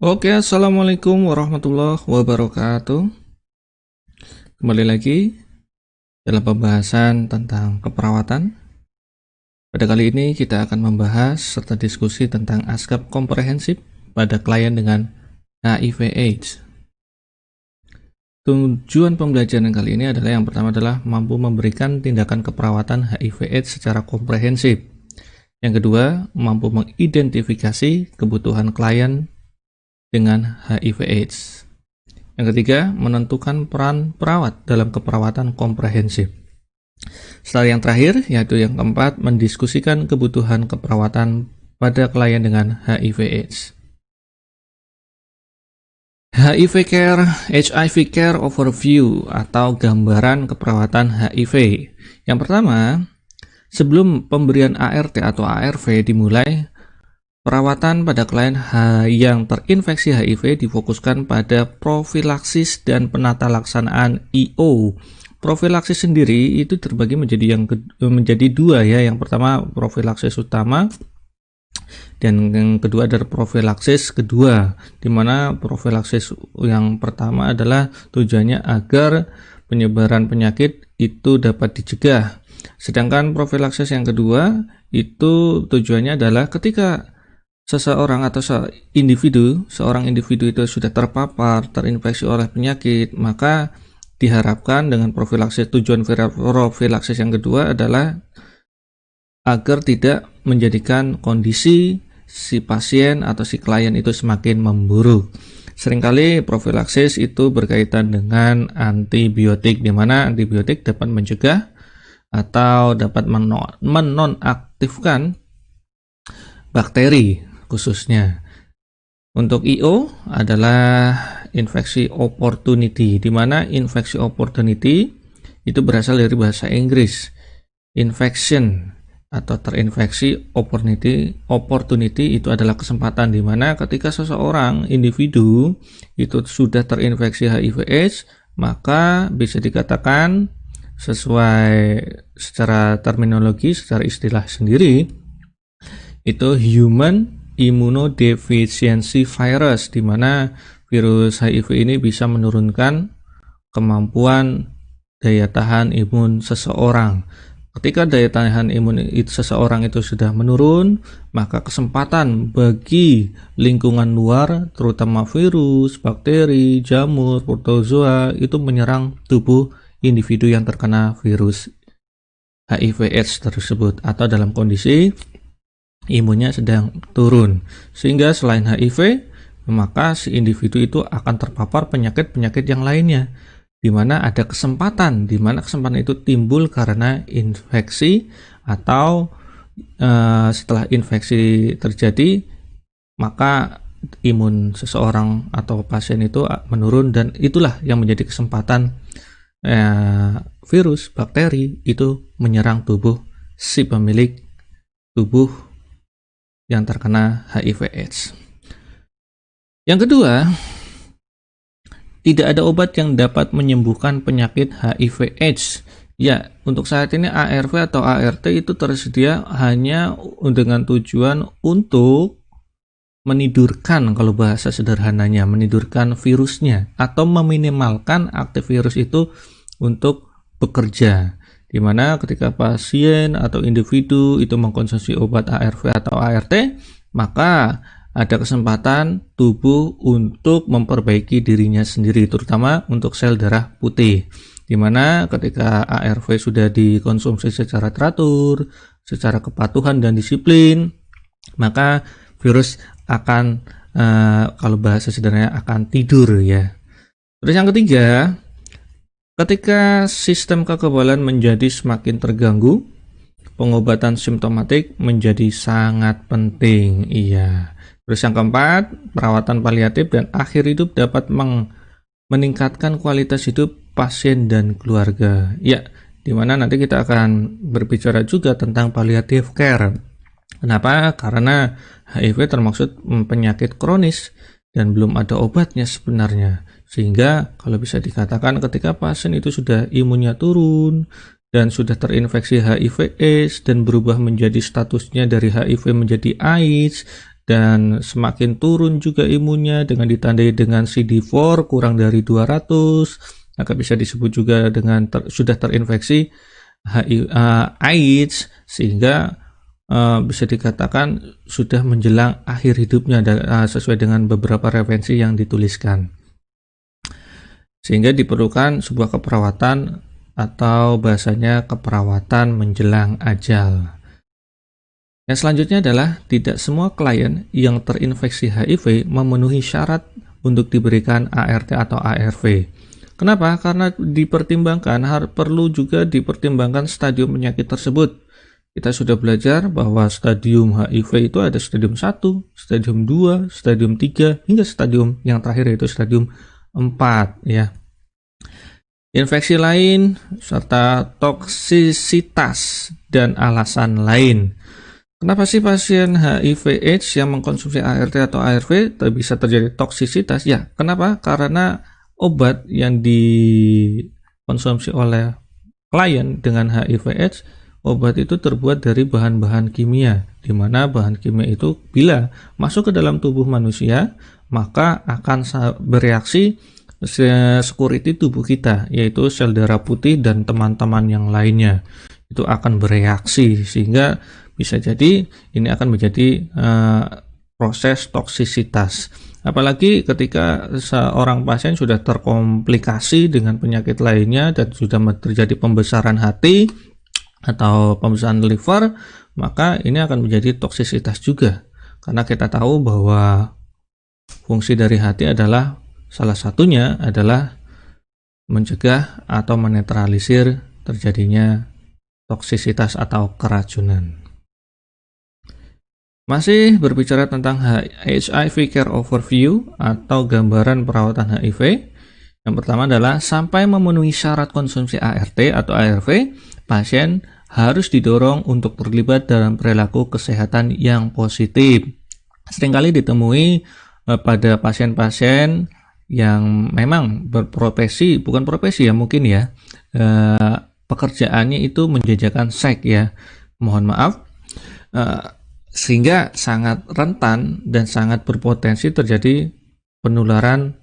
Oke, assalamualaikum warahmatullahi wabarakatuh. Kembali lagi dalam pembahasan tentang keperawatan. Pada kali ini kita akan membahas serta diskusi tentang ASCAP komprehensif pada klien dengan HIV/AIDS. Tujuan pembelajaran kali ini adalah yang pertama adalah mampu memberikan tindakan keperawatan HIV/AIDS secara komprehensif. Yang kedua, mampu mengidentifikasi kebutuhan klien dengan HIV/AIDS. Yang ketiga, menentukan peran perawat dalam keperawatan komprehensif. Setelah yang terakhir, yaitu yang keempat, mendiskusikan kebutuhan keperawatan pada klien dengan HIV/AIDS. HIV Care Overview atau gambaran keperawatan HIV. Yang pertama, sebelum pemberian ART atau ARV dimulai, perawatan pada klien yang terinfeksi HIV difokuskan pada profilaksis dan penata laksanaan IO. Profilaksis sendiri itu terbagi menjadi dua ya. Yang pertama profilaksis utama dan yang kedua adalah profilaksis kedua, di mana profilaksis yang pertama adalah tujuannya agar penyebaran penyakit itu dapat dicegah. Sedangkan profilaksis yang kedua itu tujuannya adalah ketika seorang individu itu sudah terpapar, terinfeksi oleh penyakit, maka diharapkan dengan tujuan profilaksis yang kedua adalah agar tidak menjadikan kondisi si pasien atau si klien itu semakin memburuk. Seringkali profilaksis itu berkaitan dengan antibiotik, di mana antibiotik dapat mencegah atau dapat menonaktifkan bakteri khususnya. Untuk IO adalah infeksi opportunity, di mana infeksi opportunity itu berasal dari bahasa Inggris. Infection atau terinfeksi, opportunity itu adalah kesempatan, di mana ketika seseorang individu itu sudah terinfeksi HIV/AIDS, maka bisa dikatakan sesuai secara terminologi, secara istilah sendiri, itu human immunodeficiency virus, di mana virus HIV ini bisa menurunkan kemampuan daya tahan imun seseorang. Ketika daya tahan imun seseorang itu sudah menurun, maka kesempatan bagi lingkungan luar, terutama virus, bakteri, jamur, protozoa itu menyerang tubuh individu yang terkena virus HIV/AIDS tersebut atau dalam kondisi imunnya sedang turun, sehingga selain HIV maka si individu itu akan terpapar penyakit-penyakit yang lainnya, di mana ada kesempatan itu timbul karena infeksi atau setelah infeksi terjadi maka imun seseorang atau pasien itu menurun, dan itulah yang menjadi kesempatan virus, bakteri itu menyerang tubuh si pemilik tubuh yang terkena HIV/AIDS. Yang kedua, tidak ada obat yang dapat menyembuhkan penyakit HIV/AIDS. Ya, untuk saat ini ARV atau ART itu tersedia hanya dengan tujuan untuk menidurkan, kalau bahasa sederhananya, menidurkan virusnya atau meminimalkan aktif virus itu untuk bekerja. Di mana ketika pasien atau individu itu mengkonsumsi obat ARV atau ART, maka ada kesempatan tubuh untuk memperbaiki dirinya sendiri, terutama untuk sel darah putih. Di mana ketika ARV sudah dikonsumsi secara teratur, secara kepatuhan dan disiplin, maka virus akan kalau bahasa sederhananya akan tidur ya. Terus yang ketiga, ketika sistem kekebalan menjadi semakin terganggu, pengobatan simptomatik menjadi sangat penting. Iya. Terus yang keempat, perawatan paliatif dan akhir hidup dapat meningkatkan kualitas hidup pasien dan keluarga. Ya, dimana nanti kita akan berbicara juga tentang palliative care. Kenapa? Karena HIV termasuk penyakit kronis dan belum ada obatnya sebenarnya. Sehingga kalau bisa dikatakan ketika pasien itu sudah imunnya turun dan sudah terinfeksi HIV/AIDS dan berubah menjadi statusnya dari HIV menjadi AIDS, dan semakin turun juga imunnya dengan ditandai dengan CD4 kurang dari 200, maka bisa disebut juga dengan sudah terinfeksi AIDS, sehingga bisa dikatakan sudah menjelang akhir hidupnya sesuai dengan beberapa referensi yang dituliskan, sehingga diperlukan sebuah keperawatan atau bahasanya keperawatan menjelang ajal. Yang selanjutnya adalah tidak semua klien yang terinfeksi HIV memenuhi syarat untuk diberikan ART atau ARV. Kenapa? Karena perlu juga dipertimbangkan stadium penyakit tersebut. Kita sudah belajar bahwa stadium HIV itu ada stadium 1, stadium 2, stadium 3, hingga stadium yang terakhir yaitu stadium 4 ya. Infeksi lain serta toksisitas dan alasan lain. Kenapa sih pasien HIV/AIDS yang mengkonsumsi ART atau ARV bisa terjadi toksisitas? Ya, kenapa? Karena obat yang dikonsumsi oleh klien dengan HIV/AIDS, obat itu terbuat dari bahan-bahan kimia, di mana bahan kimia itu bila masuk ke dalam tubuh manusia, maka akan bereaksi security tubuh kita, yaitu sel darah putih dan teman-teman yang lainnya. Itu akan bereaksi, sehingga bisa jadi ini akan menjadi proses toksisitas. Apalagi ketika seorang pasien sudah terkomplikasi dengan penyakit lainnya dan sudah terjadi pembesaran hati atau pembesaran liver, maka ini akan menjadi toksisitas juga. Karena kita tahu bahwa fungsi dari hati adalah salah satunya adalah mencegah atau menetralisir terjadinya toksisitas atau keracunan. Masih berbicara tentang HIV Care Overview atau gambaran perawatan HIV. Yang pertama adalah sampai memenuhi syarat konsumsi ART atau ARV, pasien harus didorong untuk terlibat dalam perilaku kesehatan yang positif. Seringkali ditemui pada pasien-pasien yang memang berprofesi, bukan profesi ya mungkin ya, pekerjaannya itu menjajakan seks ya, mohon maaf, sehingga sangat rentan dan sangat berpotensi terjadi penularan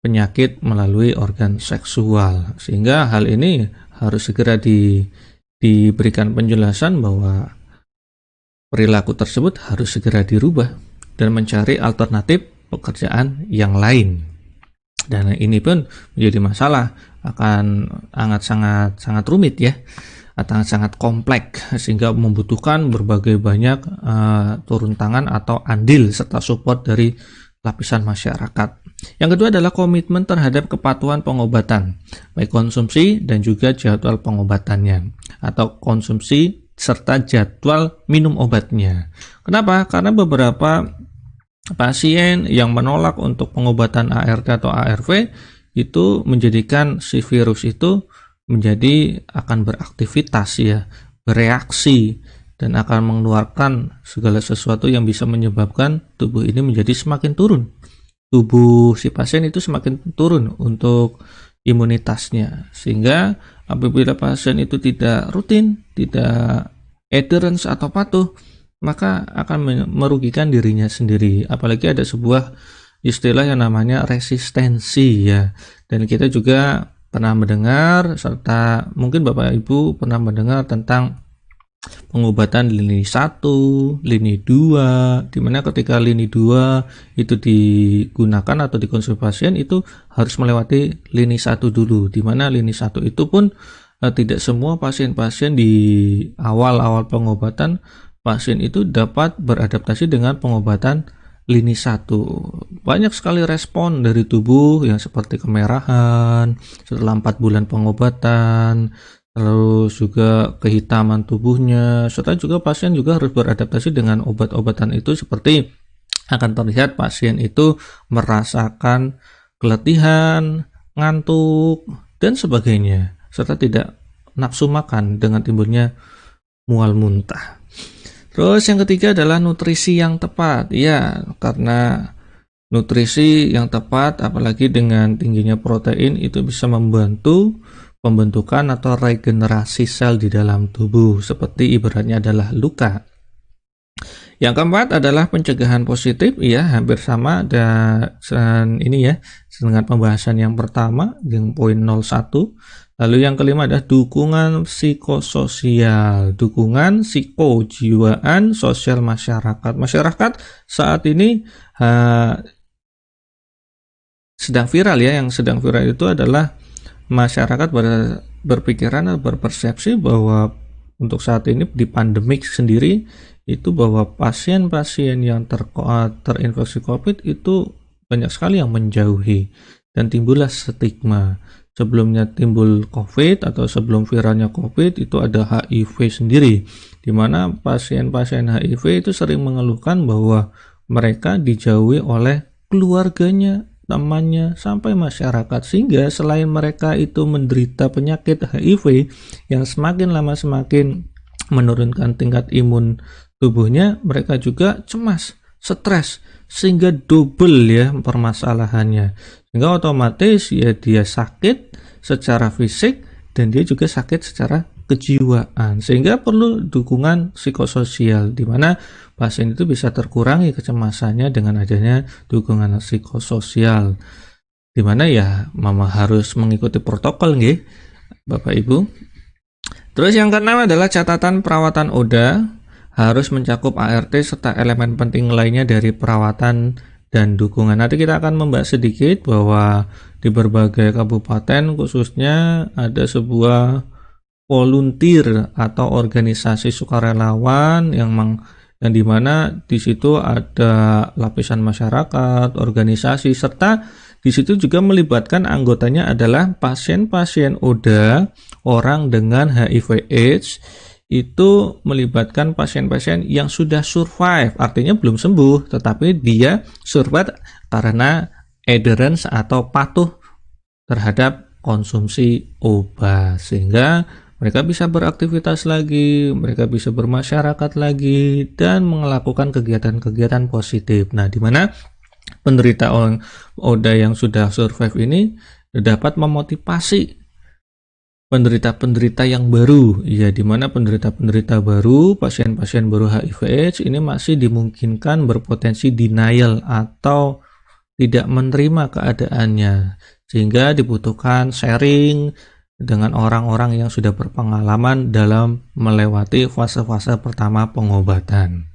penyakit melalui organ seksual, sehingga hal ini harus segera diberikan penjelasan bahwa perilaku tersebut harus segera dirubah dan mencari alternatif pekerjaan yang lain. Dan ini pun menjadi masalah, akan sangat rumit ya, atau sangat kompleks, sehingga membutuhkan berbagai banyak turun tangan atau andil serta support dari lapisan masyarakat. Yang kedua adalah komitmen terhadap kepatuhan pengobatan, baik konsumsi dan juga jadwal pengobatannya, atau konsumsi serta jadwal minum obatnya. Kenapa? Karena beberapa pasien yang menolak untuk pengobatan ART atau ARV itu menjadikan si virus itu menjadi akan beraktivitas ya, bereaksi, dan akan mengeluarkan segala sesuatu yang bisa menyebabkan tubuh ini menjadi semakin turun. Tubuh si pasien itu semakin turun untuk imunitasnya, sehingga apabila pasien itu tidak rutin, tidak adherence atau patuh, maka akan merugikan dirinya sendiri. Apalagi ada sebuah istilah yang namanya resistensi ya, dan kita juga pernah mendengar, serta mungkin Bapak Ibu pernah mendengar tentang pengobatan lini 1, lini 2, dimana ketika lini 2 itu digunakan atau dikonsumsi pasien itu harus melewati lini 1 dulu, dimana lini 1 itu pun tidak semua pasien-pasien di awal-awal pengobatan pasien itu dapat beradaptasi dengan pengobatan lini 1. Banyak sekali respon dari tubuh yang seperti kemerahan setelah 4 bulan pengobatan, lalu juga kehitaman tubuhnya, serta juga pasien juga harus beradaptasi dengan obat-obatan itu, seperti akan terlihat pasien itu merasakan keletihan, ngantuk, dan sebagainya, serta tidak nafsu makan dengan timbulnya mual muntah. Terus yang ketiga adalah nutrisi yang tepat. Ya, karena nutrisi yang tepat apalagi dengan tingginya protein itu bisa membantu pembentukan atau regenerasi sel di dalam tubuh, seperti ibaratnya adalah luka. Yang keempat adalah pencegahan positif, ya hampir sama dan ini ya dengan pembahasan yang pertama yang poin 01. Lalu yang kelima adalah dukungan psikososial, dukungan psikojiwaan sosial masyarakat. Masyarakat saat ini sedang viral ya, yang sedang viral itu adalah masyarakat berpikiran atau berpersepsi bahwa untuk saat ini di pandemik sendiri itu bahwa pasien-pasien yang terinfeksi COVID itu banyak sekali yang menjauhi dan timbullah stigma. Sebelumnya timbul COVID atau sebelum viralnya COVID itu ada HIV sendiri, di mana pasien-pasien HIV itu sering mengeluhkan bahwa mereka dijauhi oleh keluarganya, temannya, sampai masyarakat, sehingga selain mereka itu menderita penyakit HIV yang semakin lama semakin menurunkan tingkat imun tubuhnya, mereka juga cemas, stres, sehingga double ya permasalahannya, sehingga otomatis ya dia sakit secara fisik dan dia juga sakit secara kejiwaan, sehingga perlu dukungan psikososial di mana pasien itu bisa terkurangi kecemasannya dengan adanya dukungan psikososial, di mana ya mama harus mengikuti protokol nggih Bapak Ibu. Terus yang keenam adalah catatan perawatan ODA harus mencakup ART serta elemen penting lainnya dari perawatan dan dukungan. Nanti kita akan membahas sedikit bahwa di berbagai kabupaten khususnya ada sebuah volunteer atau organisasi sukarelawan yang dimana di situ ada lapisan masyarakat, organisasi, serta di situ juga melibatkan anggotanya adalah pasien-pasien ODA, orang dengan HIV/AIDS, itu melibatkan pasien-pasien yang sudah survive, artinya belum sembuh, tetapi dia survive karena adherence atau patuh terhadap konsumsi obat, sehingga mereka bisa beraktivitas lagi, mereka bisa bermasyarakat lagi, dan melakukan kegiatan-kegiatan positif. Nah, di mana penderita ODA yang sudah survive ini dapat memotivasi penderita-penderita yang baru, ya, di mana penderita-penderita baru, pasien-pasien baru HIV/AIDS ini masih dimungkinkan berpotensi denial atau tidak menerima keadaannya, sehingga dibutuhkan sharing dengan orang-orang yang sudah berpengalaman dalam melewati fase-fase pertama pengobatan.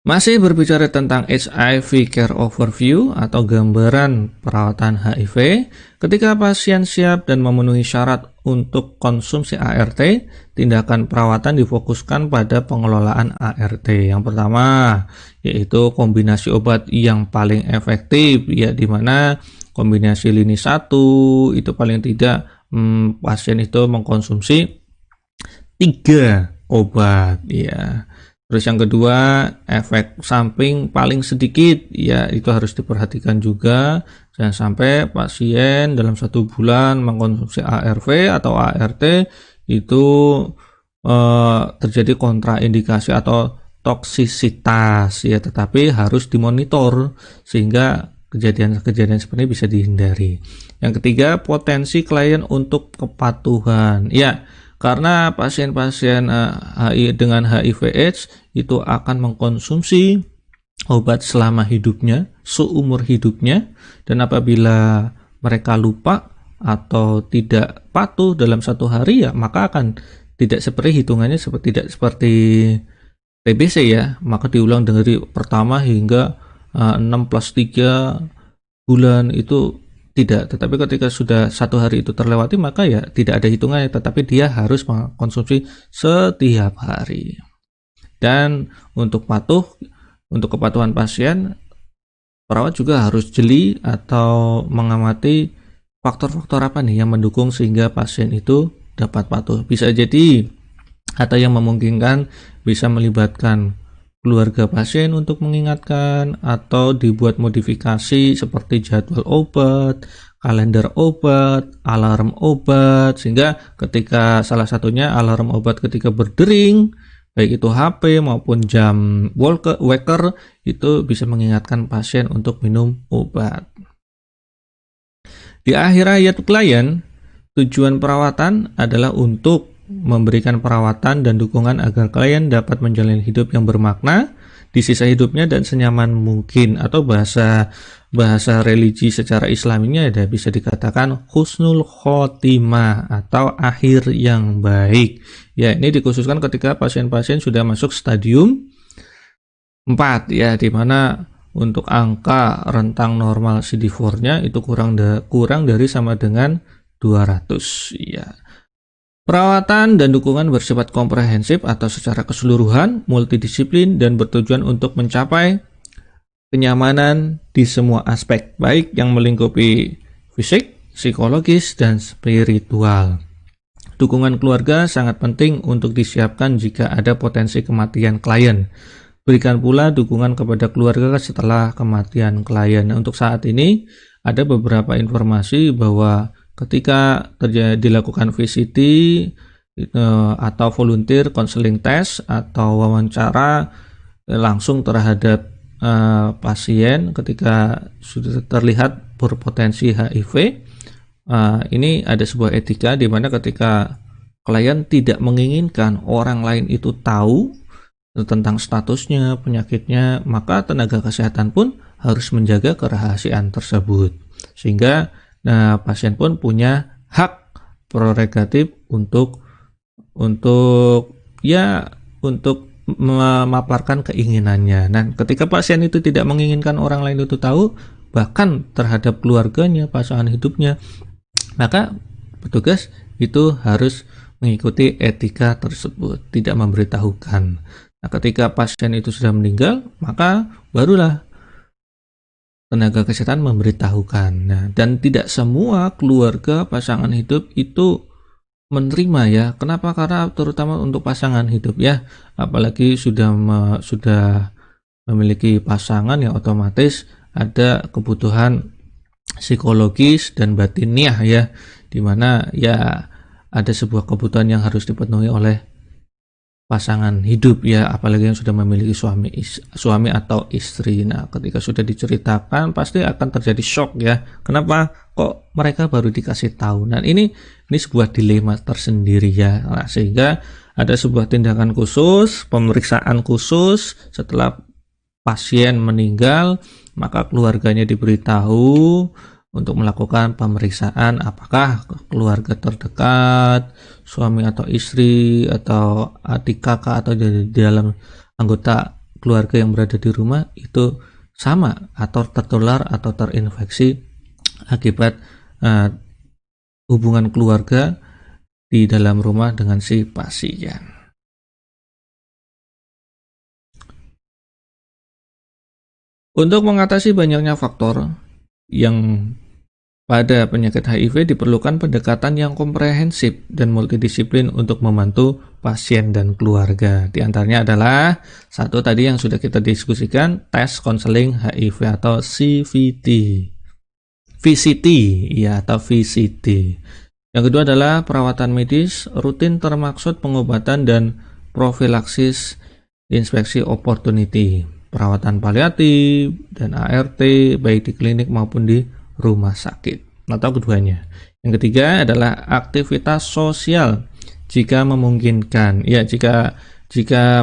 Masih berbicara tentang HIV Care Overview atau gambaran perawatan HIV, ketika pasien siap dan memenuhi syarat untuk konsumsi ART, tindakan perawatan difokuskan pada pengelolaan ART. Yang pertama, yaitu kombinasi obat yang paling efektif, ya, di mana kombinasi lini 1 itu paling tidak pasien itu mengkonsumsi 3 obat, ya. Terus yang kedua, efek samping paling sedikit, ya, itu harus diperhatikan juga. Jangan sampai pasien dalam 1 bulan mengkonsumsi ARV atau ART itu terjadi kontraindikasi atau toksisitas, ya, tetapi harus dimonitor sehingga kejadian-kejadian seperti ini bisa dihindari. Yang ketiga, potensi klien untuk kepatuhan, ya. Karena pasien-pasien dengan HIV/AIDS itu akan mengkonsumsi obat selama hidupnya, seumur hidupnya, dan apabila mereka lupa atau tidak patuh dalam 1 hari, ya maka akan tidak seperti hitungannya tidak seperti TBC, ya, maka diulang dari pertama hingga 6+3 bulan itu tidak, tetapi ketika sudah 1 hari itu terlewati maka ya tidak ada hitungannya, tetapi dia harus mengkonsumsi setiap hari. Dan untuk kepatuhan pasien, perawat juga harus jeli atau mengamati faktor-faktor apa nih yang mendukung sehingga pasien itu dapat patuh. Bisa jadi atau yang memungkinkan bisa melibatkan keluarga pasien untuk mengingatkan, atau dibuat modifikasi seperti jadwal obat, kalender obat, alarm obat, sehingga ketika salah satunya alarm obat ketika berdering, baik itu HP maupun jam waker, itu bisa mengingatkan pasien untuk minum obat. Di akhir hayat klien, tujuan perawatan adalah untuk memberikan perawatan dan dukungan agar klien dapat menjalani hidup yang bermakna di sisa hidupnya dan senyaman mungkin, atau bahasa religi secara Islaminya ada bisa dikatakan husnul khotimah atau akhir yang baik. Ya, ini dikhususkan ketika pasien-pasien sudah masuk stadium 4 ya, di mana untuk angka rentang normal CD4-nya itu kurang dari sama dengan 200 ya. Perawatan dan dukungan bersifat komprehensif atau secara keseluruhan, multidisiplin, dan bertujuan untuk mencapai kenyamanan di semua aspek, baik yang melingkupi fisik, psikologis, dan spiritual. Dukungan keluarga sangat penting untuk disiapkan jika ada potensi kematian klien. Berikan pula dukungan kepada keluarga setelah kematian klien. Untuk saat ini ada beberapa informasi bahwa ketika dilakukan VCT atau volunteer counseling test atau wawancara langsung terhadap pasien ketika sudah terlihat berpotensi HIV, ini ada sebuah etika di mana ketika klien tidak menginginkan orang lain itu tahu tentang statusnya, penyakitnya, maka tenaga kesehatan pun harus menjaga kerahasiaan tersebut. Sehingga pasien pun punya hak prerogatif untuk memaparkan keinginannya. Nah, ketika pasien itu tidak menginginkan orang lain itu tahu, bahkan terhadap keluarganya, pasangan hidupnya, maka petugas itu harus mengikuti etika tersebut, tidak memberitahukan. Nah, ketika pasien itu sudah meninggal, maka barulah tenaga kesehatan memberitahukan. Nah, dan tidak semua keluarga pasangan hidup itu menerima ya. Kenapa? Karena terutama untuk pasangan hidup ya, apalagi sudah memiliki pasangan yang otomatis ada kebutuhan psikologis dan batiniah ya, dimana ya ada sebuah kebutuhan yang harus dipenuhi oleh pasangan hidup ya, apalagi yang sudah memiliki suami atau istri. Nah, ketika sudah diceritakan pasti akan terjadi shock ya. Kenapa kok mereka baru dikasih tahu? Nah, ini sebuah dilema tersendiri ya. Nah, sehingga ada sebuah tindakan khusus, pemeriksaan khusus setelah pasien meninggal, maka keluarganya diberitahu untuk melakukan pemeriksaan apakah keluarga terdekat, suami atau istri atau adik kakak atau di dalam anggota keluarga yang berada di rumah itu sama atau tertular atau terinfeksi akibat hubungan keluarga di dalam rumah dengan si pasien. Untuk mengatasi banyaknya faktor yang pada penyakit HIV diperlukan pendekatan yang komprehensif dan multidisiplin untuk membantu pasien dan keluarga. Di antaranya adalah satu tadi yang sudah kita diskusikan, tes konseling HIV atau CVT. VCT ya, atau VCT. Yang kedua adalah perawatan medis rutin termaksud pengobatan dan profilaksis inspeksi opportunity, perawatan paliatif dan ART baik di klinik maupun di rumah sakit atau keduanya. Yang ketiga adalah aktivitas sosial jika memungkinkan. Ya, jika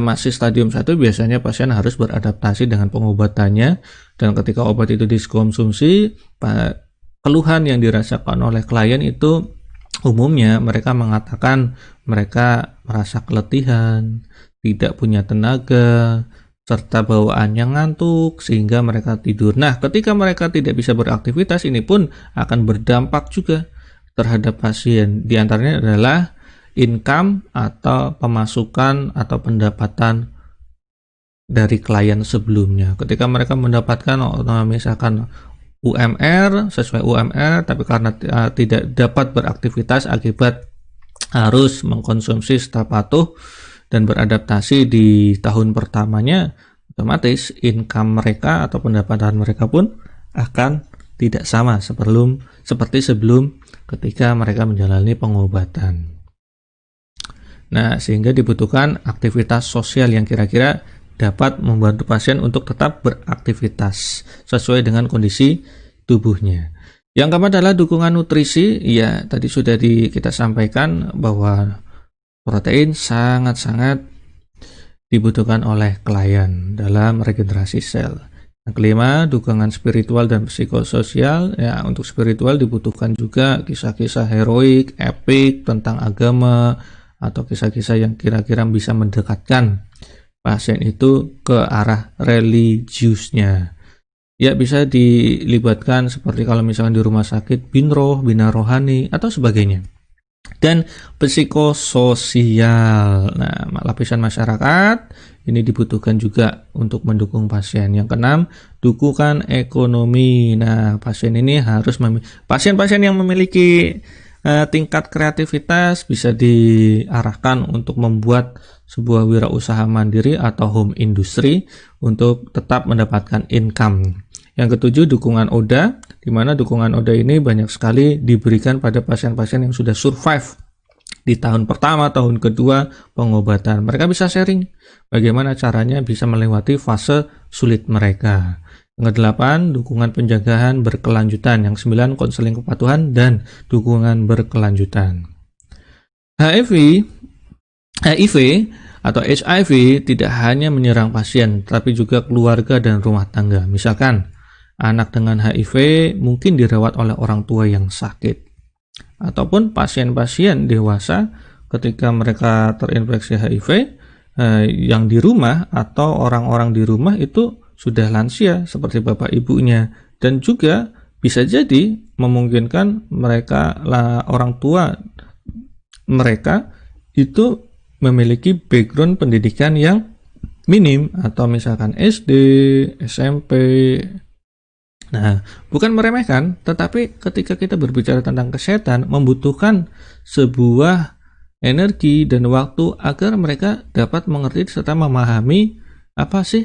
masih stadium 1 biasanya pasien harus beradaptasi dengan pengobatannya, dan ketika obat itu dikonsumsi, keluhan yang dirasakan oleh klien itu umumnya mereka mengatakan mereka merasa keletihan, tidak punya tenaga, serta bawaannya ngantuk sehingga mereka tidur. Nah, ketika mereka tidak bisa beraktivitas, ini pun akan berdampak juga terhadap pasien. Di antaranya adalah income atau pemasukan atau pendapatan dari klien sebelumnya. Ketika mereka mendapatkan misalkan UMR, sesuai UMR, tapi karena tidak dapat beraktivitas akibat harus mengkonsumsi staf patuh dan beradaptasi di tahun pertamanya, otomatis income mereka atau pendapatan mereka pun akan tidak sama seperti sebelum ketika mereka menjalani pengobatan. Nah, sehingga dibutuhkan aktivitas sosial yang kira-kira dapat membantu pasien untuk tetap beraktivitas sesuai dengan kondisi tubuhnya. Yang keempat adalah dukungan nutrisi. Ya, tadi sudah kita sampaikan bahwa Protein sangat-sangat dibutuhkan oleh klien dalam regenerasi sel. Yang kelima, dukungan spiritual dan psikososial. Ya, untuk spiritual dibutuhkan juga kisah-kisah heroik, epik tentang agama, atau kisah-kisah yang kira-kira bisa mendekatkan pasien itu ke arah religiusnya. Ya, bisa dilibatkan seperti kalau misalkan di rumah sakit, binroh, bina rohani, atau sebagainya. Dan psikososial. Nah, lapisan masyarakat ini dibutuhkan juga untuk mendukung pasien. Yang keenam, dukungan ekonomi. Nah, pasien ini harus pasien-pasien yang memiliki tingkat kreativitas bisa diarahkan untuk membuat sebuah wirausaha mandiri atau home industry untuk tetap mendapatkan income. Yang ketujuh, dukungan ODA, di mana dukungan ODA ini banyak sekali diberikan pada pasien-pasien yang sudah survive di tahun pertama, tahun kedua pengobatan. Mereka bisa sharing bagaimana caranya bisa melewati fase sulit mereka. Yang kedelapan, dukungan penjagaan berkelanjutan. Yang sembilan, konseling kepatuhan dan dukungan berkelanjutan. HIV atau HIV tidak hanya menyerang pasien, tapi juga keluarga dan rumah tangga. Misalkan, anak dengan HIV mungkin dirawat oleh orang tua yang sakit. Ataupun pasien-pasien dewasa ketika mereka terinfeksi HIV yang di rumah atau orang-orang di rumah itu sudah lansia seperti bapak ibunya. Dan juga bisa jadi memungkinkan mereka orang tua mereka itu memiliki background pendidikan yang minim atau misalkan SD, SMP. Nah, bukan meremehkan, tetapi ketika kita berbicara tentang kesehatan, membutuhkan sebuah energi dan waktu agar mereka dapat mengerti serta memahami apa sih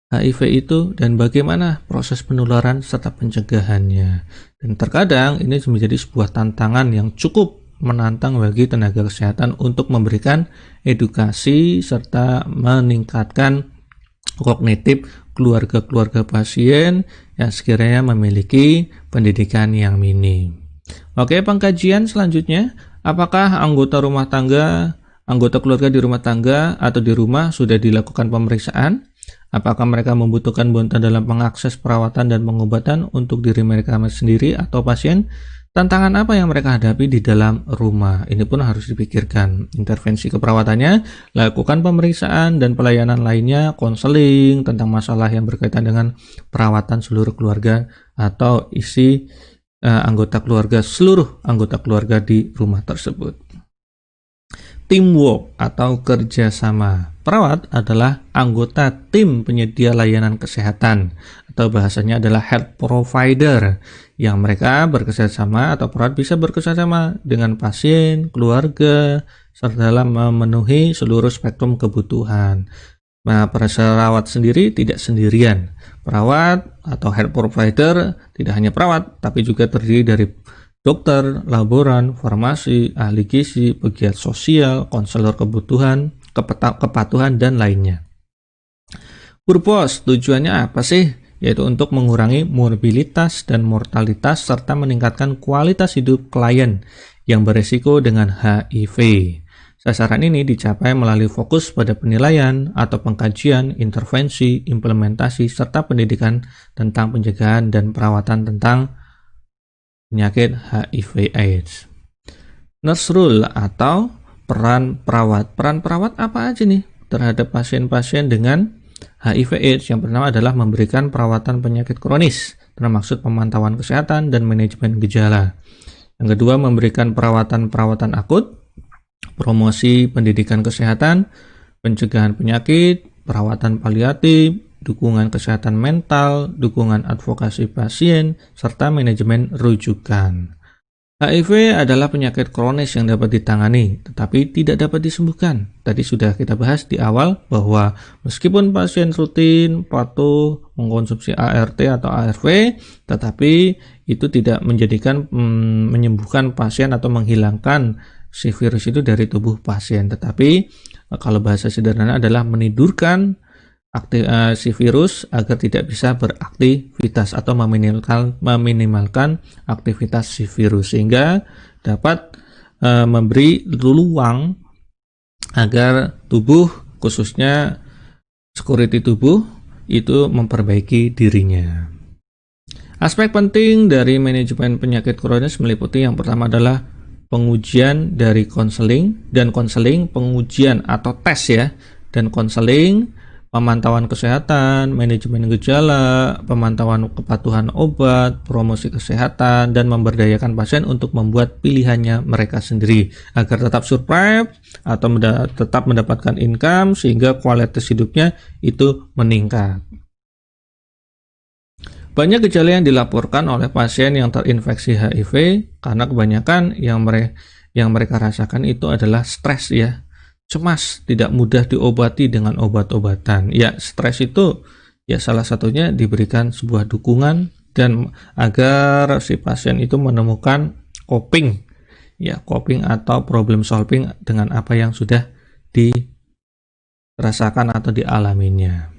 HIV itu dan bagaimana proses penularan serta pencegahannya. Dan terkadang ini menjadi sebuah tantangan yang cukup menantang bagi tenaga kesehatan untuk memberikan edukasi serta meningkatkan kognitif keluarga-keluarga pasien yang sekiranya memiliki pendidikan yang minim. Oke, pengkajian selanjutnya, apakah anggota keluarga di rumah tangga atau di rumah sudah dilakukan pemeriksaan? Apakah mereka membutuhkan bantuan dalam mengakses perawatan dan pengobatan untuk diri mereka sendiri atau pasien? Tantangan apa yang mereka hadapi di dalam rumah? Ini pun harus dipikirkan. Intervensi keperawatannya, lakukan pemeriksaan dan pelayanan lainnya, konseling tentang masalah yang berkaitan dengan perawatan seluruh keluarga atau seluruh anggota keluarga di rumah tersebut. Teamwork atau kerjasama. Perawat adalah anggota tim penyedia layanan kesehatan atau bahasanya adalah health provider yang mereka bekerjasama atau perawat bisa bekerjasama dengan pasien, keluarga, serta dalam memenuhi seluruh spektrum kebutuhan. Nah, perawat sendiri tidak sendirian. Perawat atau health provider tidak hanya perawat, tapi juga terdiri dari dokter, laboran, farmasi, ahli gizi, pegiat sosial, konselor kebutuhan, kepatuhan, dan lainnya. Purpose, tujuannya apa sih? Yaitu untuk mengurangi morbilitas dan mortalitas serta meningkatkan kualitas hidup klien yang beresiko dengan HIV. Sasaran ini dicapai melalui fokus pada penilaian atau pengkajian, intervensi, implementasi, serta pendidikan tentang pencegahan dan perawatan tentang penyakit HIV/AIDS. Nurse role atau peran perawat. Peran perawat apa aja nih terhadap pasien-pasien dengan HIV/AIDS? Yang pertama adalah memberikan perawatan penyakit kronis, termasuk pemantauan kesehatan dan manajemen gejala. Yang kedua, memberikan perawatan akut, promosi pendidikan kesehatan, pencegahan penyakit, perawatan paliatif, dukungan kesehatan mental, dukungan advokasi pasien, serta manajemen rujukan. HIV adalah penyakit kronis yang dapat ditangani, tetapi tidak dapat disembuhkan. Tadi sudah kita bahas di awal bahwa meskipun pasien rutin patuh mengkonsumsi ART atau ARV, tetapi itu tidak menyembuhkan pasien atau menghilangkan si virus itu dari tubuh pasien. Tetapi kalau bahasa sederhana adalah menidurkan si virus agar tidak bisa beraktivitas atau meminimalkan aktivitas si virus, sehingga dapat memberi ruang agar tubuh, khususnya security tubuh, itu memperbaiki dirinya. Aspek penting dari manajemen penyakit kronis meliputi yang pertama adalah pengujian dari konseling, dan konseling pengujian atau tes ya, dan konseling, pemantauan kesehatan, manajemen gejala, pemantauan kepatuhan obat, promosi kesehatan, dan memberdayakan pasien untuk membuat pilihannya mereka sendiri agar tetap survive atau tetap mendapatkan income sehingga kualitas hidupnya itu meningkat. Banyak gejala yang dilaporkan oleh pasien yang terinfeksi HIV karena kebanyakan yang mereka rasakan itu adalah stres ya. Cemas, tidak mudah diobati dengan obat-obatan. Ya, stres itu ya salah satunya diberikan sebuah dukungan dan agar si pasien itu menemukan coping atau problem solving dengan apa yang sudah dirasakan atau dialaminya.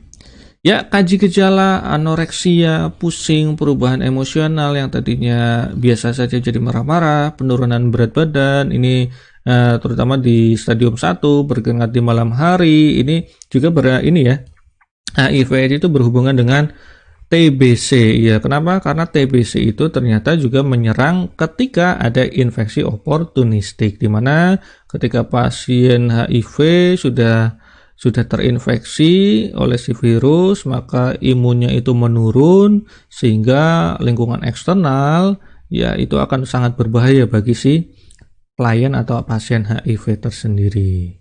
Ya, kaji gejala anoreksia, pusing, perubahan emosional yang tadinya biasa saja jadi marah-marah, penurunan berat badan, ini terutama di stadium 1, berkeringat di malam hari, ini juga HIV itu berhubungan dengan TBC. Ya, kenapa? Karena TBC itu ternyata juga menyerang ketika ada infeksi oportunistik, di mana ketika pasien HIV sudah terinfeksi oleh si virus, maka imunnya itu menurun sehingga lingkungan eksternal ya itu akan sangat berbahaya bagi si klien atau pasien HIV tersendiri.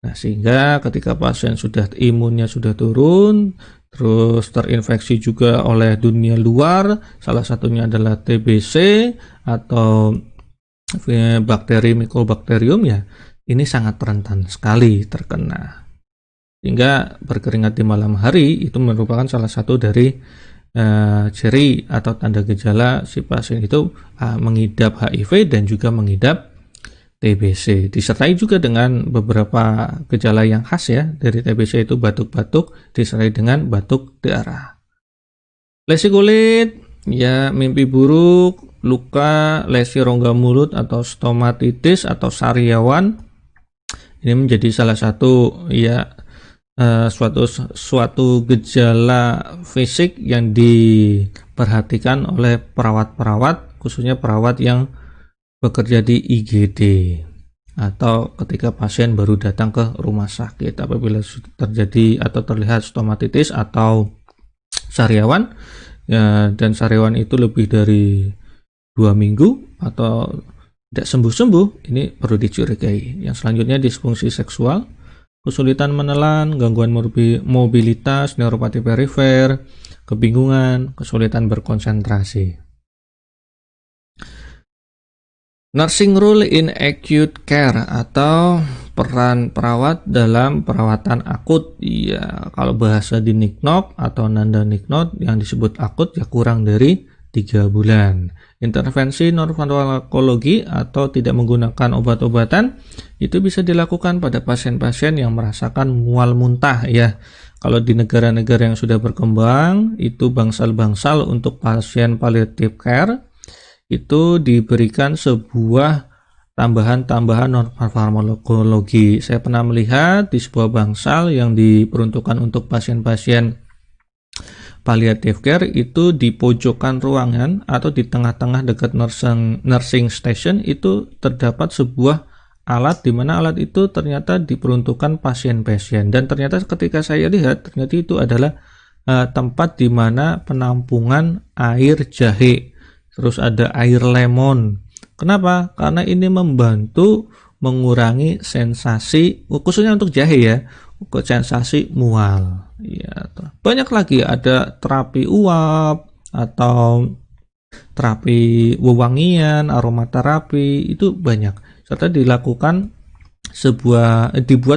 Nah, sehingga ketika pasien imunnya sudah turun, terus terinfeksi juga oleh dunia luar, salah satunya adalah TBC atau bakteri Mycobacterium ya, ini sangat rentan sekali terkena. Sehingga berkeringat di malam hari itu merupakan salah satu dari ciri atau tanda gejala si pasien itu mengidap HIV dan juga mengidap TBC. Disertai juga dengan beberapa gejala yang khas ya dari TBC, itu batuk-batuk disertai dengan batuk darah. Lesi kulit, ya mimpi buruk, luka, lesi rongga mulut atau stomatitis atau sariawan. Ini menjadi salah satu ya suatu gejala fisik yang diperhatikan oleh perawat-perawat, khususnya perawat yang bekerja di IGD atau ketika pasien baru datang ke rumah sakit. Apabila terjadi atau terlihat stomatitis atau sariawan ya, dan sariawan itu lebih dari 2 minggu atau tidak sembuh-sembuh, ini perlu dicurigai. Yang selanjutnya disfungsi seksual, kesulitan menelan, gangguan mobilitas, neuropati perifer, kebingungan, kesulitan berkonsentrasi. Nursing role in acute care atau peran perawat dalam perawatan akut. Ya, kalau bahasa di NICNOC atau Nanda NICNOC yang disebut akut ya kurang dari 3 bulan. Intervensi non-farmakologi atau tidak menggunakan obat-obatan itu bisa dilakukan pada pasien-pasien yang merasakan mual muntah ya. Kalau di negara-negara yang sudah berkembang itu bangsal-bangsal untuk pasien palliative care itu diberikan sebuah tambahan-tambahan non-farmakologi. Saya pernah melihat di sebuah bangsal yang diperuntukkan untuk pasien-pasien palliative care itu di pojokan ruangan atau di tengah-tengah dekat nursing station itu terdapat sebuah alat, di mana alat itu ternyata diperuntukkan pasien-pasien, dan ternyata ketika saya lihat ternyata itu adalah tempat di mana penampungan air jahe, terus ada air lemon. Kenapa? Karena ini membantu mengurangi sensasi, khususnya untuk jahe ya, sensasi mual. Ya, banyak lagi, ada terapi uap atau terapi wewangian, aromaterapi, itu banyak. Serta dibuat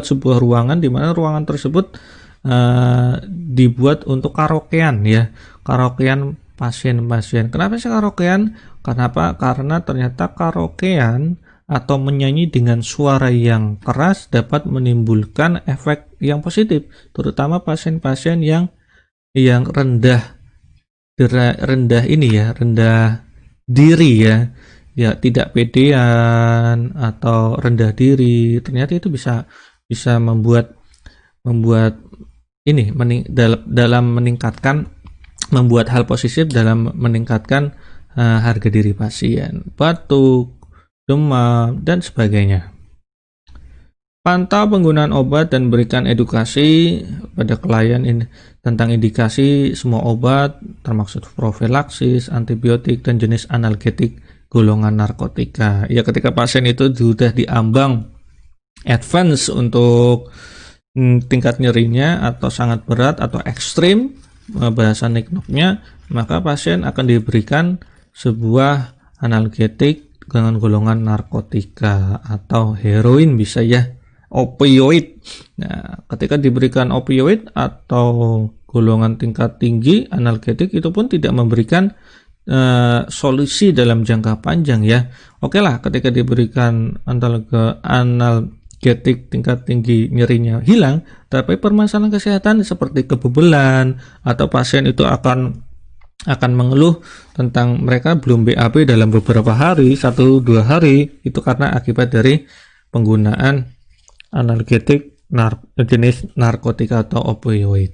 sebuah ruangan di mana ruangan tersebut dibuat untuk karaokean ya, karaokean pasien-pasien. Kenapa sih karaokean? Kenapa? Karena ternyata karaokean atau menyanyi dengan suara yang keras dapat menimbulkan efek yang positif, terutama pasien-pasien yang rendah diri ya, tidak pedean atau rendah diri. Ternyata itu bisa bisa membuat ini dalam meningkatkan, membuat hal positif dalam meningkatkan harga diri pasien, batuk, demam, dan sebagainya. Pantau penggunaan obat dan berikan edukasi pada klien tentang indikasi semua obat, termasuk profilaksis, antibiotik, dan jenis analgetik golongan narkotika. Ya, ketika pasien itu sudah diambang advance untuk tingkat nyerinya atau sangat berat atau ekstrim, bahasa niknoknya, maka pasien akan diberikan sebuah analgetik dengan golongan narkotika atau heroin bisa ya, opioid. Nah, ketika diberikan opioid atau golongan tingkat tinggi analgetik, itu pun tidak memberikan solusi dalam jangka panjang ya. Oke lah, ketika diberikan analgetik tingkat tinggi nyerinya hilang, tapi permasalahan kesehatan seperti kebebelan atau pasien itu akan mengeluh tentang mereka belum BAB dalam beberapa hari, 1-2 hari, itu karena akibat dari penggunaan analgetik jenis narkotika atau opioid.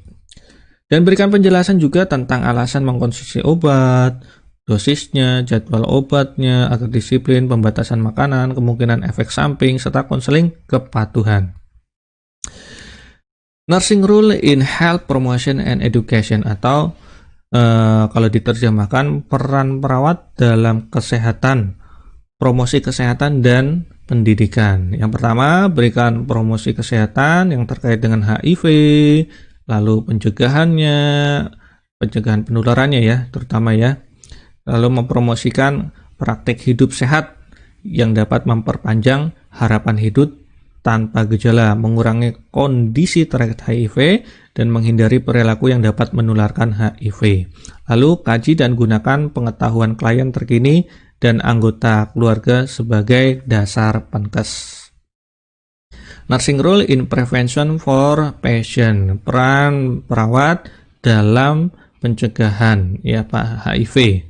Dan berikan penjelasan juga tentang alasan mengkonsumsi obat, dosisnya, jadwal obatnya, agar disiplin, pembatasan makanan, kemungkinan efek samping, serta konseling kepatuhan. Nursing rule in health promotion and education, atau kalau diterjemahkan peran perawat dalam kesehatan, promosi kesehatan dan pendidikan. Yang pertama, berikan promosi kesehatan yang terkait dengan HIV, lalu pencegahan penularannya ya, terutama ya. Lalu mempromosikan praktik hidup sehat yang dapat memperpanjang harapan hidup tanpa gejala, mengurangi kondisi terkait HIV, dan menghindari perilaku yang dapat menularkan HIV. Lalu kaji dan gunakan pengetahuan klien terkini dan anggota keluarga sebagai dasar penkes. Nursing role in prevention for patient, peran perawat dalam pencegahan ya Pak HIV.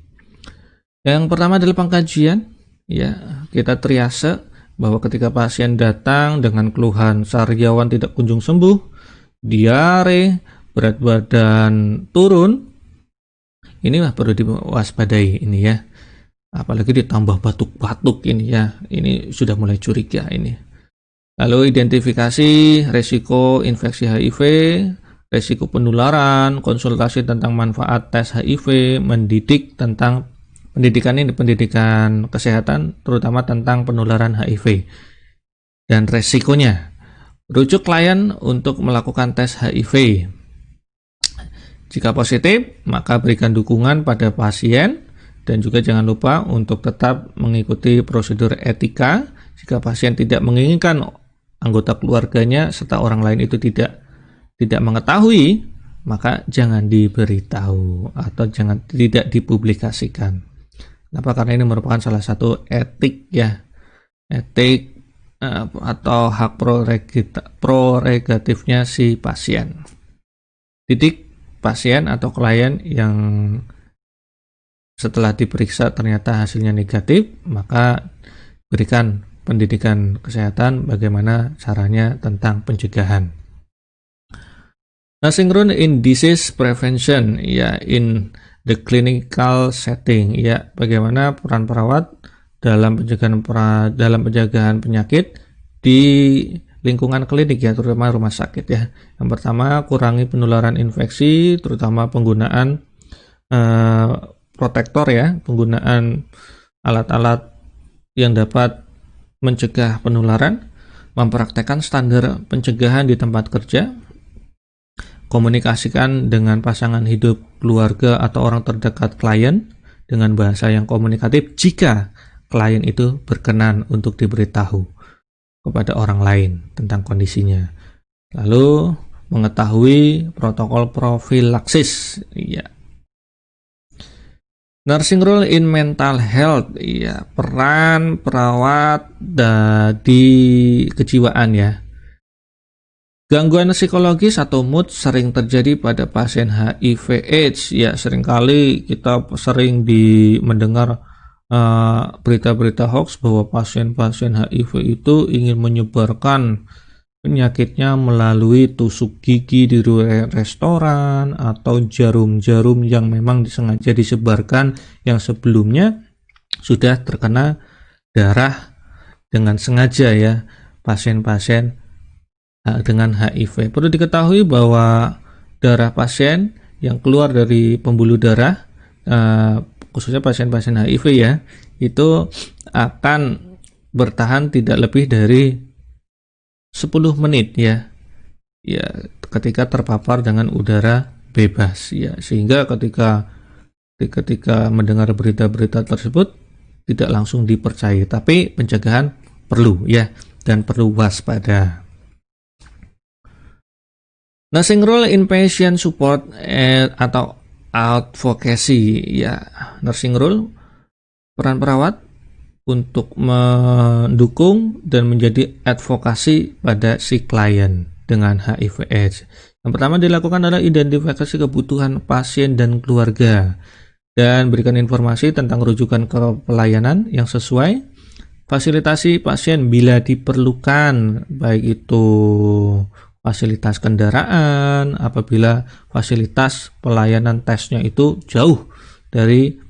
Yang pertama adalah pengkajian ya, kita triase bahwa ketika pasien datang dengan keluhan sariawan tidak kunjung sembuh, diare, berat badan turun, inilah perlu diwaspadai ini ya. Apalagi ditambah batuk-batuk ini ya, ini sudah mulai curiga ini. Lalu identifikasi resiko infeksi HIV, resiko penularan, konsultasi tentang manfaat tes HIV, mendidik tentang pendidikan kesehatan, terutama tentang penularan HIV dan resikonya. Rujuk klien untuk melakukan tes HIV. Jika positif, maka berikan dukungan pada pasien. Dan juga jangan lupa untuk tetap mengikuti prosedur etika. Jika pasien tidak menginginkan anggota keluarganya serta orang lain itu tidak mengetahui, maka jangan diberitahu atau tidak dipublikasikan. Kenapa? Karena ini merupakan salah satu etik ya, etik atau hak prerogatifnya si pasien. Didik pasien atau klien yang setelah diperiksa ternyata hasilnya negatif, maka berikan pendidikan kesehatan bagaimana caranya tentang pencegahan. Nursing role in disease prevention ya, in the clinical setting ya, bagaimana peran perawat dalam pencegahan penyakit di lingkungan klinik ya, terutama rumah sakit ya. Yang pertama, kurangi penularan infeksi, terutama penggunaan protektor ya, penggunaan alat-alat yang dapat mencegah penularan, mempraktekkan standar pencegahan di tempat kerja, komunikasikan dengan pasangan hidup, keluarga, atau orang terdekat klien dengan bahasa yang komunikatif jika klien itu berkenan untuk diberitahu kepada orang lain tentang kondisinya. Lalu mengetahui protokol profilaksis ya. Nursing role in mental health ya, peran perawat di kejiwaan ya. Gangguan psikologis atau mood sering terjadi pada pasien HIV/AIDS ya. Seringkali kita sering mendengar berita-berita hoax bahwa pasien-pasien HIV itu ingin menyebarkan penyakitnya melalui tusuk gigi di restoran atau jarum-jarum yang memang disengaja disebarkan yang sebelumnya sudah terkena darah dengan sengaja ya pasien-pasien dengan HIV. Perlu diketahui bahwa darah pasien yang keluar dari pembuluh darah khususnya pasien-pasien HIV ya itu akan bertahan tidak lebih dari 10 menit ya ketika terpapar dengan udara bebas ya, sehingga ketika mendengar berita-berita tersebut tidak langsung dipercayai, tapi pencegahan perlu ya dan perlu waspada. Nursing role in patient support atau advocacy ya. Nursing role, peran perawat untuk mendukung dan menjadi advokasi pada si klien dengan HIV/AIDS. Yang pertama dilakukan adalah identifikasi kebutuhan pasien dan keluarga dan berikan informasi tentang rujukan ke pelayanan yang sesuai, fasilitasi pasien bila diperlukan, baik itu fasilitas kendaraan apabila fasilitas pelayanan tesnya itu jauh dari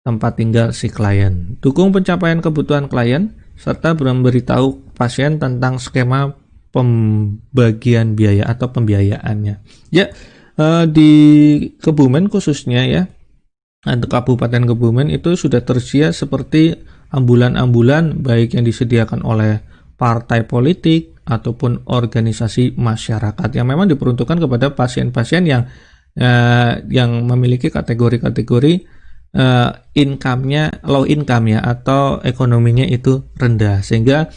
tempat tinggal si klien. Dukung pencapaian kebutuhan klien serta memberitahu pasien tentang skema pembagian biaya atau pembiayaannya. Ya, di Kebumen khususnya ya, Kabupaten Kebumen itu sudah tersedia seperti ambulan-ambulan baik yang disediakan oleh partai politik ataupun organisasi masyarakat yang memang diperuntukkan kepada pasien-pasien yang memiliki kategori-kategori income-nya low income ya atau ekonominya itu rendah, sehingga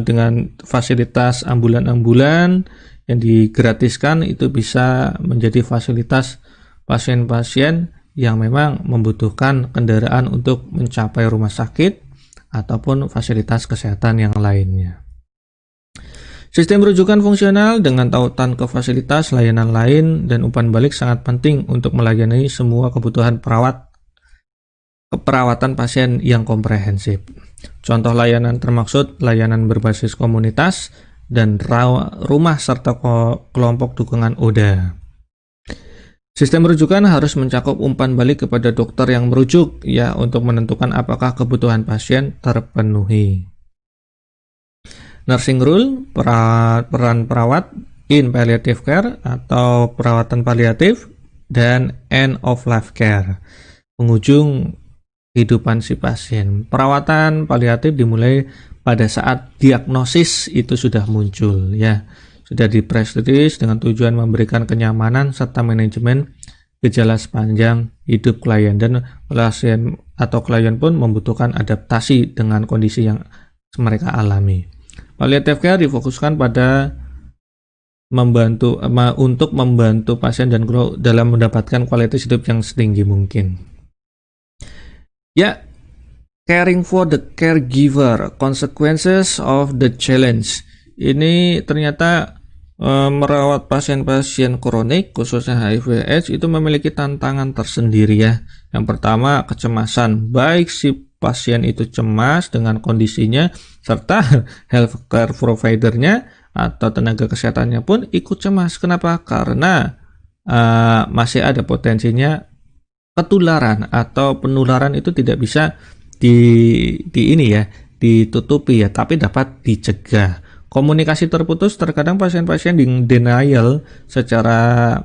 dengan fasilitas ambulan-ambulan yang digratiskan itu bisa menjadi fasilitas pasien-pasien yang memang membutuhkan kendaraan untuk mencapai rumah sakit ataupun fasilitas kesehatan yang lainnya. Sistem rujukan fungsional dengan tautan ke fasilitas layanan lain dan umpan balik sangat penting untuk melayani semua kebutuhan keperawatan pasien yang komprehensif. Contoh layanan termaksud layanan berbasis komunitas dan rumah serta kelompok dukungan ODA. Sistem rujukan harus mencakup umpan balik kepada dokter yang merujuk ya untuk menentukan apakah kebutuhan pasien terpenuhi. Nursing role, peran perawat in palliative care atau perawatan paliatif, dan end of life care, penghujung kehidupan si pasien. Perawatan paliatif dimulai pada saat diagnosis itu sudah muncul ya, sudah di-press release dengan tujuan memberikan kenyamanan serta manajemen gejala sepanjang hidup klien, dan pasien atau klien pun membutuhkan adaptasi dengan kondisi yang mereka alami. Palliative care difokuskan pada untuk membantu pasien dan kru dalam mendapatkan kualitas hidup yang setinggi mungkin. Ya, caring for the caregiver, consequences of the challenge. Ini ternyata merawat pasien-pasien kronik khususnya HIV/AIDS itu memiliki tantangan tersendiri ya. Yang pertama, kecemasan, baik si pasien itu cemas dengan kondisinya serta healthcare providernya atau tenaga kesehatannya pun ikut cemas. Kenapa? Karena masih ada potensinya ketularan atau penularan itu tidak bisa ditutupi ya, tapi dapat dicegah. Komunikasi terputus, terkadang pasien-pasien di denial secara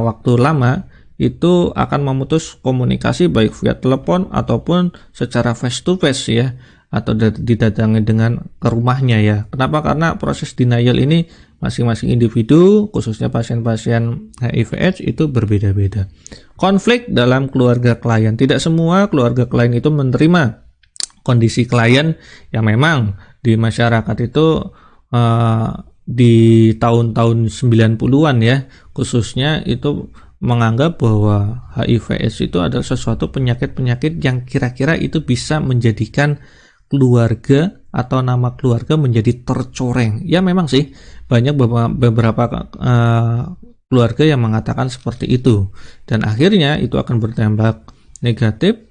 waktu lama itu akan memutus komunikasi baik via telepon ataupun secara face to face ya, atau didatangi dengan ke rumahnya ya. Kenapa? Karena proses denial ini masing-masing individu khususnya pasien-pasien HIV/AIDS itu berbeda-beda. Konflik dalam keluarga klien, tidak semua keluarga klien itu menerima kondisi klien yang memang di masyarakat itu di tahun-tahun 90-an ya khususnya itu menganggap bahwa HIV/AIDS itu adalah sesuatu penyakit-penyakit yang kira-kira itu bisa menjadikan keluarga atau nama keluarga menjadi tercoreng. Ya memang sih banyak beberapa keluarga yang mengatakan seperti itu, dan akhirnya itu akan berdampak negatif.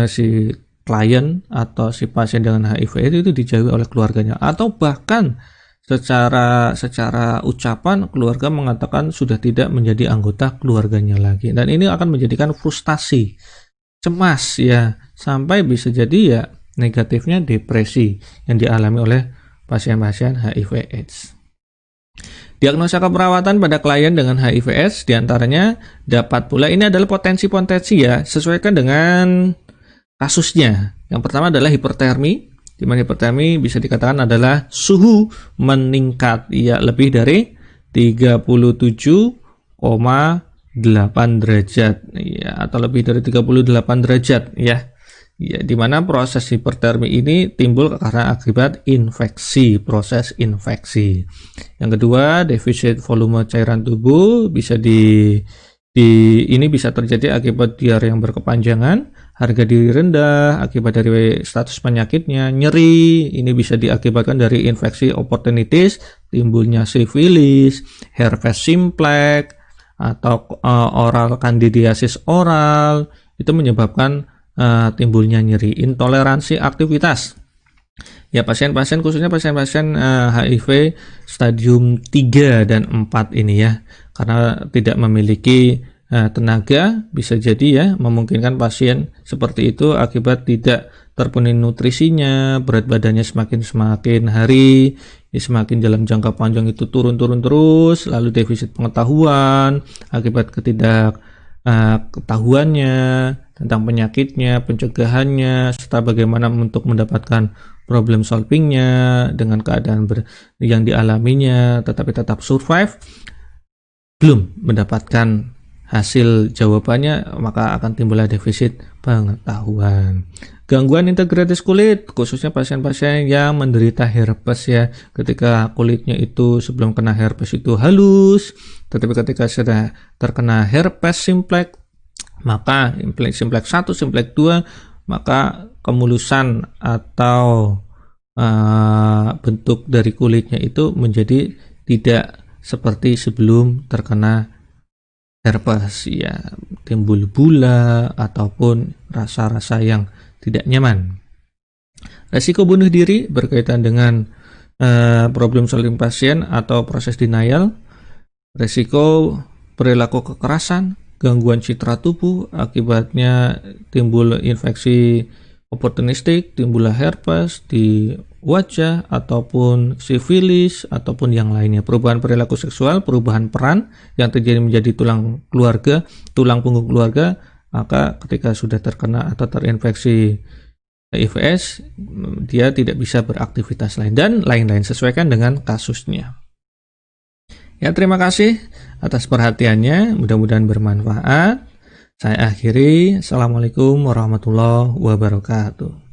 Si klien atau si pasien dengan HIV itu dijauhi oleh keluarganya, atau bahkan secara ucapan keluarga mengatakan sudah tidak menjadi anggota keluarganya lagi, dan ini akan menjadikan frustasi, cemas ya, sampai bisa jadi ya negatifnya depresi yang dialami oleh pasien-pasien HIV/AIDS. Diagnosa keperawatan pada klien dengan HIV/AIDS diantaranya dapat pula, ini adalah potensi-potensi ya, sesuaikan dengan kasusnya. Yang pertama adalah hipertermi, di mana hipertermi bisa dikatakan adalah suhu meningkat ya lebih dari 37,8 derajat ya, atau lebih dari 38 derajat ya. Ya, di mana proses hipertermi ini timbul karena akibat infeksi, proses infeksi. Yang kedua, defisit volume cairan tubuh bisa ini bisa terjadi akibat diare yang berkepanjangan, harga diri rendah akibat dari status penyakitnya, nyeri, ini bisa diakibatkan dari infeksi oportunitis, timbulnya sifilis, herpes simplex, atau oral candidiasis oral, itu menyebabkan timbulnya nyeri. Intoleransi aktivitas ya, pasien-pasien khususnya pasien-pasien HIV stadium 3 dan 4 ini ya, karena tidak memiliki tenaga, bisa jadi ya memungkinkan pasien seperti itu akibat tidak terpenuhi nutrisinya, berat badannya semakin hari ya, semakin dalam jangka panjang itu turun terus, lalu defisit pengetahuan akibat ketahuannya tentang penyakitnya, pencegahannya, serta bagaimana untuk mendapatkan problem solvingnya dengan keadaan yang dialaminya, tetapi tetap survive, belum mendapatkan hasil jawabannya, maka akan timbullah defisit pengetahuan. Gangguan integrasi kulit, khususnya pasien-pasien yang menderita herpes ya, ketika kulitnya itu sebelum kena herpes itu halus, tetapi ketika sudah terkena herpes simplex, maka simplex 1, simplex 2, maka kemulusan atau bentuk dari kulitnya itu menjadi tidak seperti sebelum terkena herpes ya, timbul bula ataupun rasa-rasa yang tidak nyaman. Resiko bunuh diri berkaitan dengan problem solving pasien atau proses denial, resiko perilaku kekerasan, gangguan citra tubuh, akibatnya timbul infeksi oportunistik, timbullah herpes di wajah ataupun sifilis ataupun yang lainnya. Perubahan perilaku seksual, perubahan peran yang terjadi menjadi tulang punggung keluarga, maka ketika sudah terkena atau terinfeksi HIV/AIDS, dia tidak bisa beraktivitas lain dan lain-lain, sesuaikan dengan kasusnya. Ya, terima kasih atas perhatiannya, mudah-mudahan bermanfaat. Saya akhiri. Assalamualaikum warahmatullahi wabarakatuh.